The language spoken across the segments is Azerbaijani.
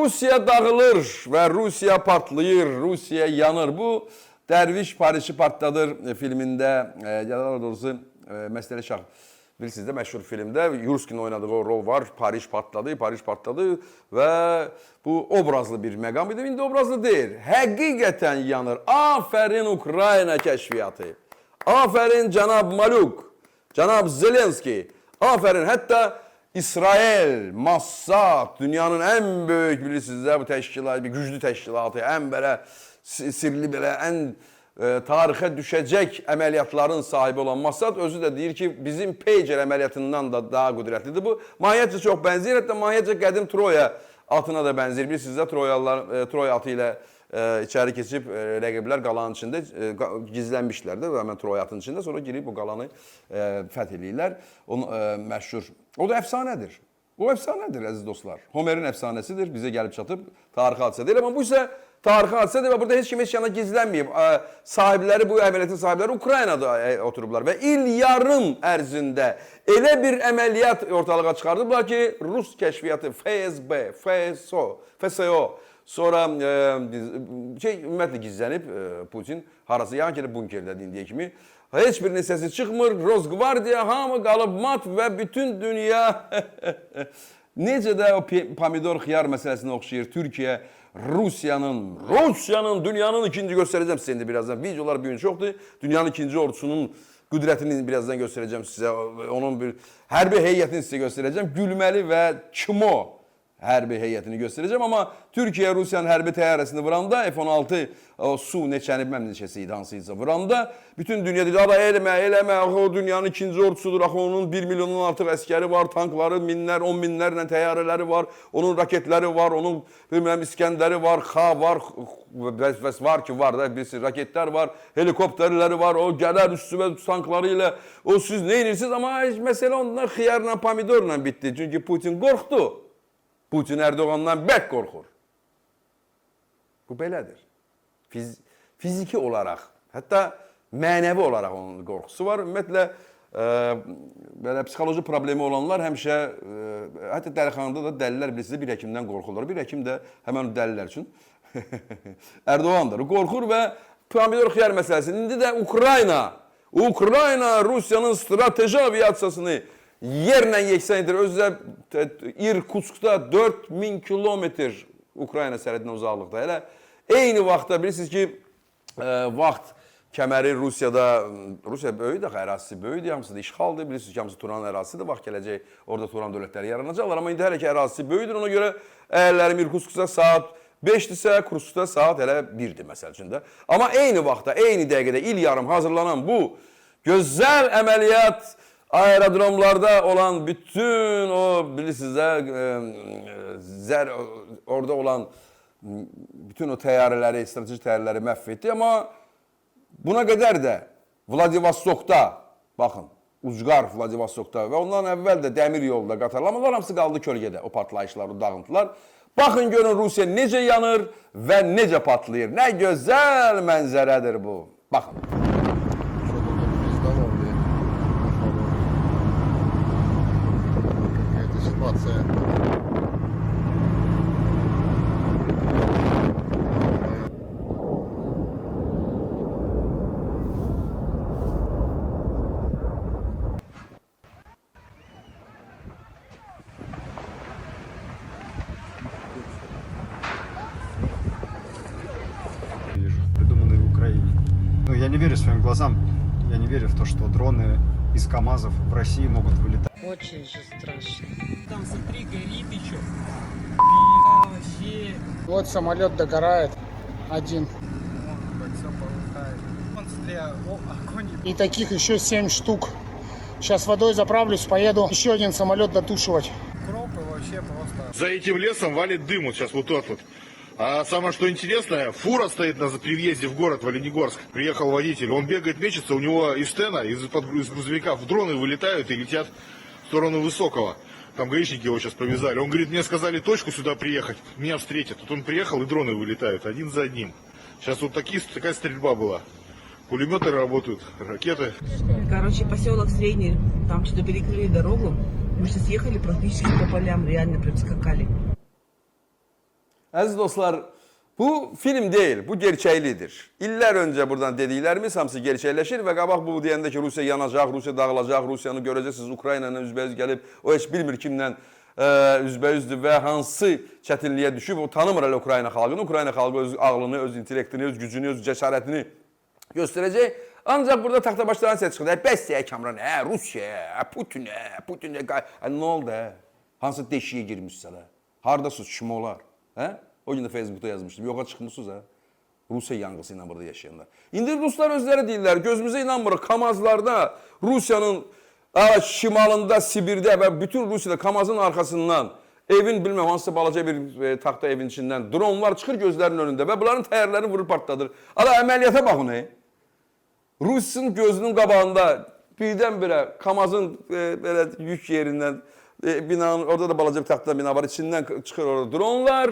Rusiya dağılır və Rusiya partlayır, Rusiya yanır. Bu Dərviş Parisi partladır filmində, daha doğrusu Məsələ Şah, bilirsiniz də məşhur filmdə Yurskinin oynadığı o rol var. Paris partladı və bu obrazlı bir məqam idi. İndi obrazlı deyil. Həqiqətən yanır. Afərin Ukrayna kəşfiyyatı. Afərin cənab Maluk, cənab Zelenski. Afərin, hətta İsrail, Mossad, dünyanın ən böyük, bilirsiniz də bu təşkilat, bir güclü təşkilatı, ən belə sirli, belə ən tarixə düşəcək əməliyyatların sahibi olan Mossad özü də deyir ki, bizim Pager əməliyyatından da daha qüdrətlidir. Bu mahiyyətcə çox bənzəyir, hətta mahiyyətcə qədim Troya atına da bənzəyir. Bilirsiniz də Troya atı ilə içəri keçib rəqiblər qalanın içində gizlənmişlər də, həmən Troya atının içində, sonra girib bu qalanı fəth edirlər. Məşhur. O da əfsanədir. O əfsanədir, əziz dostlar. Homerin əfsanəsidir, bizə gəlib çatıb, tarixi hadisə deyil. Amma bu isə tarixi hadisədir və burada heç kim heç yana gizlənməyib. Sahibləri, bu əməliyyatın sahibləri Ukraynada oturublar və il yarım ərzində elə bir əməliyyat ortalığa çıxardıblar ki, Rus kəşfiyyatı, FSB, FSO, sonra ümumiyyətlə gizlənib Putin, harası yan ki, bunkerdə indiyə kimi. Heç birinin səsi çıxmır, Rosgvardiya hamı qalıb mat və bütün dünya necə də o pomidor xiyar məsələsinə oxşayır. Türkiyə, Rusiyanın, dünyanın ikinci göstərəcəm sizə indi birazdan. Videolar bir gün çoxdur. Dünyanın ikinci ordusunun qüdrətini birazdan göstərəcəm sizə. Onun bir hərbi heyətini sizə göstərəcəm. Gülməli və kimo hərbi heyətini göstərəcəm. Amma Türkiyə Rusiyanın hərbi təyyarəsini vuranda, F-16 su neçənib məmnəçəsi idi, hansıysa vuranda, bütün dünya dedi, eləmə, o dünyanın ikinci ordusudur, onun 1 milyondan artıq əskəri var, tankları, minlər, 10 minlərlə təyyarələri var, onun raketləri var, onun İskəndəri var, XA var, var ki var da, bilirsiniz, raketlər var, helikopterləri var, o gələr üstüvə tankları ilə, o siz nə edirsiniz, amma məsələ ondan xiyarla, pomidorla bitdi, çünki Putin qorxdu. Putin Erdoğan'dan bək qorxur. Bu belədir. Fiziki olaraq, hətta mənəvi olaraq onun qorxusu var. Ümumiyyətlə, belə psixoloji problemi olanlar həmişə, hətta dəlixanada da dəlilər bilirsiniz, bir həkimdən qorxurlar. Bir həkim də həmən dəlilər üçün Erdoğan'dır. Qorxur və pomidor xiyar məsələsi. İndi də Ukrayna Rusiyanın strateji aviasiyasını yerlə yeksən edir. Özü də İrkutskda 4000 kilometr Ukrayna sərhədinə uzaqlıqda. Elə eyni vaxtda bilirsiniz ki, vaxt kəməri Rusiyada, Rusiya böyüdür, ərazisi böyüdür, hamısı da işğaldır. Bilirsiniz ki, hamısı Turan ərazisidir. Vaxt gələcək, orada Turan dövlətləri yaranacaqlar. Amma indi hələ ki, ərazisi böyüdür. Ona görə əgərlərim İrkutskda saat 5-dirsə, Kurskda saat elə 1-dir məsəl üçün də. Amma eyni vaxtda, eyni dəqiqədə il yarım hazırlanan bu gözəl əməliyyat aerodromlarda olan bütün o, bilirsiniz də, orada olan bütün o təyyarələri, strateji təyyarələri məhv etdi. Amma buna qədər də Vladivostokda, baxın, ucqar Vladivostokda və ondan əvvəl də dəmir yolda qatarlamalar hamısı qaldı kölgədə, o partlayışlar, o dağıntılar. Baxın, görün Rusiya necə yanır və necə patlayır. Nə gözəl mənzərədir bu. Baxın. Придуманные в Украине. Но я не верю своим глазам. Я не верю в то, что дроны из КАМАЗов в России могут вылетать. Очень же страшно. Там смотри, горит еще. Вообще. Вот самолет догорает один. Вон, смотри, огонь. И таких еще 7 штук. Сейчас водой заправлюсь, поеду еще один самолет дотушивать. Кропы вообще просто. За этим лесом валит дым вот сейчас вот тот вот. А самое что интересное, фура стоит при въезде в город, в Оленегорск. Приехал водитель, он бегает, мечется, у него из стена, из грузовика дроны вылетают и летят в сторону Высокого. Там гаишники его сейчас повязали. Он говорит, мне сказали точку сюда приехать, меня встретят. Тут он приехал и дроны вылетают один за одним. Сейчас вот такая стрельба была. Пулеметы работают, ракеты. Короче, поселок Средний, там что-то перекрыли дорогу. Мы сейчас ехали практически по полям, реально прям скакали. Əziz dostlar, bu film deyil, bu gerçəklidir. İllər öncə buradan dediklərimiz hamısı gerçəkləşir və qabaq bu deyəndə ki, Rusiya yanacaq, Rusiya dağılacaq, Rusiyanı görəcəksiniz, Ukrayna ilə üzbəüz gəlib, o heç bilmir kimlə üzbəüzdür və hansı çətinliyə düşüb, o tanımır hələ Ukrayna xalqını. Ukrayna xalqı öz ağlını, öz intellektini, öz gücünü, öz cəsarətini göstərəcək. Ancaq burada taxtabaşların səs çıxdı. Bəs Kamran, Rusiya, Putin, nə oldu? Hansı deşiyə girmişsən? Hardasınız, kim olar? O gün də Facebookda yazmışdım. Yoxa çıxmışsınız, Rusiya yanğısı ilə burada yaşayanlar. İndi Ruslar özləri deyirlər, gözümüzə inanmırıq. Kamazlarda, Rusiyanın şimalında, Sibirdə və bütün Rusiyada Kamazın arxasından evin, bilməm, hansısa balaca bir taxta evin içindən dronlar çıxır gözlərinin önündə və bunların təyərlərini vurur, partladır. Ala, əməliyyata baxın, Rusiyanın gözünün qabağında birdən-birə Kamazın belə yük yerindən, binanın, orada da balaca bir taxta bina var, içindən çıxır orada dronlar,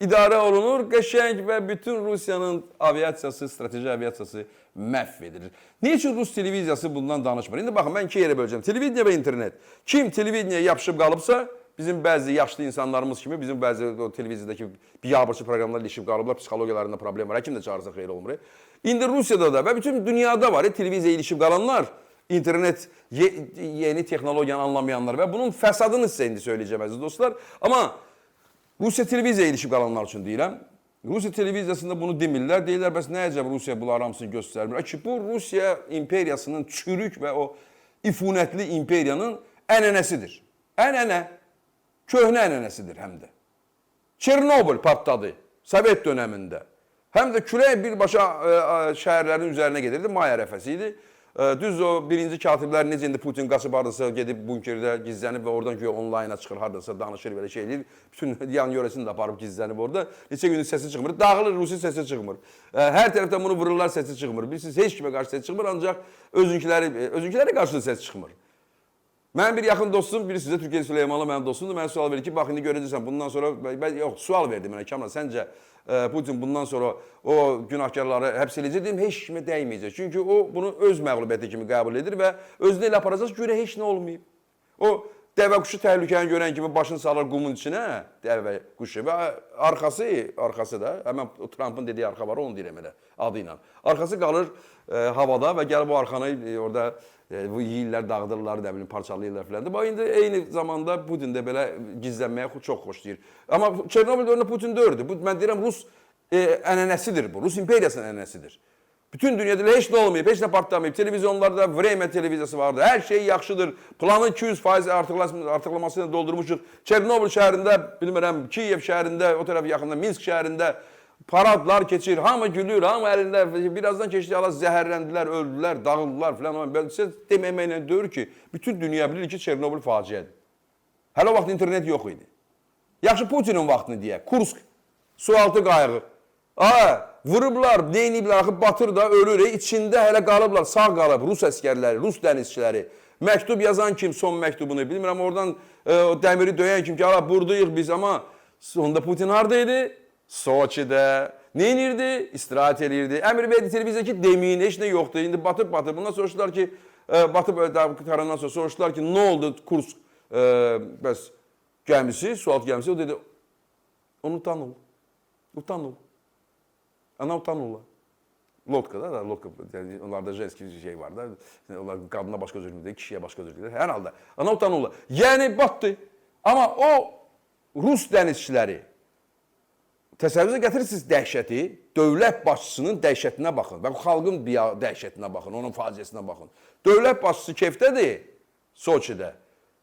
idarə olunur, qəşəng və bütün Rusiyanın aviasiyası, strateji aviasiyası məhv edilir. Niyə üçün Rus televiziyası bundan danışmır? İndi baxın, mən iki yerə böləcəm. Televiziya və internet. Kim televiziyaya yapışıb qalıbsa, bizim bəzi yaşlı insanlarımız kimi, bizim bəzi televiziyadakı biabırçı proqramlar ilişib qalıblar, psixologiyalarında problem var, həkim də çağırsa xeyir olmur. İndi Rusiyada da və bütün dünyada var, televiziyaya ilişib qalanlar, internet, yeni texnologiyanı anlamayanlar və bunun fəsadını sizə indi söyləyəcəm əziz dostlar. Amma Rusiya televiziyaya ilişib qalanlar üçün deyirəm. Rusiya televiziyasında bunu demirlər. Deyirlər, bəs nə əcəb Rusiya bunları hamısını göstərmir. Ki, bu Rusiya imperiyasının çürük və o ifunətli imperiyanın ənənəsidir. Ənənə, köhnə ənənəsidir həm də. Çernobıl partladı Sovet dönəmində. Həm də külək birbaşa şəhərlərin üzərinə gedirdi, may ərəfəsi idi. Düz o birinci katiblər necə indi Putin qaçıb hardasa gedib bunkerdə gizlənib və oradan güya onlayna çıxır, hardasa danışır, belə şey edir. Bütün yan yörəsini də aparıb gizlənib orada. Neçə gündür səsi çıxmır. Dağılır, Rusiya səsi çıxmır. Hər tərəfdən bunu vururlar, səsi çıxmır. Bilirsiniz, heç kimə qarşı səs çıxmır, ancaq özünkilərə qarşı səs çıxmır. Mənim bir yaxın dostum, biri sizə Türkiyə Süleymanlı mənim dostumdur. Mənə sual verir ki, bax indi görəcəksən bundan sonra, yox, sual verdi mənə Kamran, səncə Putin bundan sonra o günahkarları həbs edəcək, deyim, heç kimə dəyməyəcək. Çünki o bunu öz məğlubiyyəti kimi qəbul edir və özünə elə aparacaq ki, görə heç nə olmayıb. O dəvə quşu təhlükəni görən kimi başını salır qumun içinə, dəvə quşu və arxası da, həmən Trump'ın dediyi arxa var, onu deyirəm elə adı ilə. Arxası qalır havada və gəlib o arxanı orada yeyirlər, dağıdırlar, nə bilim, parçalayırlar filan. Bax, indi eyni zamanda Putin də belə gizlənməyə çox xoşlayır. Amma Çernobıl dövründə Putin dördü. Bu, mən deyirəm, Rus ənənəsidir bu. Rus imperiyasının ənənəsidir. Bütün dünyada heç nə olmayıb, heç nə partlamayıb. Televizyonlarda Vremya televiziyası vardı. Hər şey yaxşıdır. Planı 200% artıqlaması ilə doldurmuşuq. Çernobıl şəhərində, bilmirəm, Kiyev şəhərində, o tərəf yaxında, Minsk şəhərində paradlar keçir, hamı gülür, hamı əlində, birazdan keçdi, zəhərləndilər, öldülər, dağıldılar filan. Siz deməklə deyir ki, bütün dünya bilir ki, Çernobıl faciədir. Hələ o vaxt internet yox idi. Yaxşı Putinin vaxtını deyək, Kursk, sualtı qayığı. Vurublar, neyniblər, axıb batır da, ölür, içində hələ qalıblar, sağ qalıb, Rus əskərləri, Rus dənizçiləri. Məktub yazan kim son məktubunu, bilmirəm, oradan dəmiri döyən kim ki, buradayıq biz, amma sonunda Putin haradaydı? Soçidə. Neynirdi? İstirahat edirdi. Əmr verdi televiziyaya ki, deməyin, heç nə yoxdur. İndi batıb. Bundan soruşdular ki, batıb qutarandan sonra soruşdular ki, nə oldu Kursk gəmisi, sualtı gəmisi? O dedi, onu utanıl. Ana utanırlar. Lodkada da, onlarda jenski şey var da, onlar qadına başqa özür dilir, kişiyə başqa özür dilir. Hər halda, ana utanırlar. Yəni, batdı. Amma o Rus dənizçiləri, təsəvvürünüzə gətirirsiniz dəhşəti, dövlət başçısının dəhşətinə baxın və xalqın dəhşətinə baxın, onun faciəsinə baxın. Dövlət başçısı kefdədir Soçidə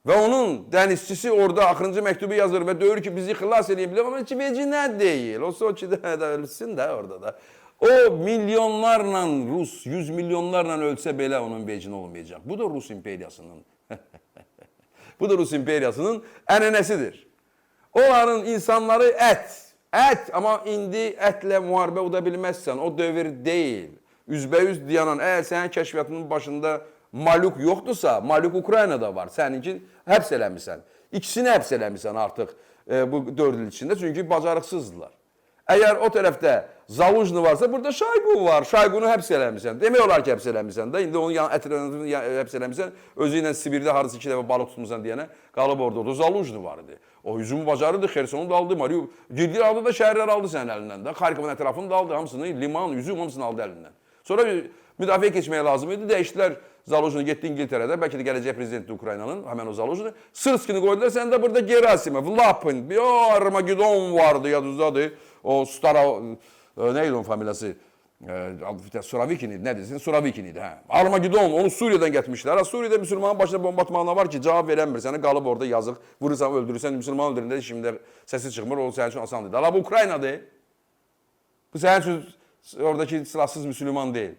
və onun dənizçisi orada axırıncı məktubu yazır və deyir ki, bizi xilas edin bilir, amma ki, veci nə deyil, o Soçidə də ölsün də orada da. O milyonlarla Rus, 100 milyonlarla ölsə belə onun vecini olmayacaq. Bu da Rus imperiyasının, bu da Rus imperiyasının ənənəsidir. Onların insanları ət, amma indi ətlə müharibə uda bilməzsən, o dövr deyil. Üzbəyüz dayanan, əgər sənin kəşfiyyatının başında Maluk yoxdursa, Maluk Ukraynada var, səninki həbs eləmirsən. İkisini həbs eləmirsən artıq bu 4 il içində, çünki bacarıqsızdılar. Əgər o tərəfdə Zaluzhny varsa, burada Şaygu var. Şaygunu həbs eləmirsən. Demək olar ki, həbs eləmirsən də. İndi onun ətrafını həbs eləmirsən. Özü ilə Sibirdə harısı 2 dəfə balıq tutmusan deyənə qalıb orada. O Zaluzhny var idi. O hücumu bacarırdı, Xersonu da aldı, Mariupol. Girdi aldı da şəhərlər aldı sənin əlindən də. Xarkovun ətrafını da aldı, hamısını, liman, hücum hamısını aldı əlindən. Sonra müdafiə keçməyə lazım idi. Dəyişdilər Zaluzhny getdi İngiltərədə. Bəlkə də gələcək prezidenti Ukraynanın, həmən o Zaluzhny. Sırskini qoydular, sən də burada Gerasimov, Lapin, Armagedon vardı, yadınızdadır. O Stara, nə idi onun familiyası? Suravikin idi, nə desin? Suravikin idi, hə. Armagedon, onu Suriyadan gətirmişlər. Suriyada müsəlmanın başına bomba atmağına var ki, cavab verənmir. Səni qalıb orada yazıq, vurursan, öldürürsən, müsəlman öldürəndə şimdi səsi çıxmır, o sənin üçün asandır. Amma bu Ukraynadır. Bu sənin üçün oradakı silahsız müsəlman deyil.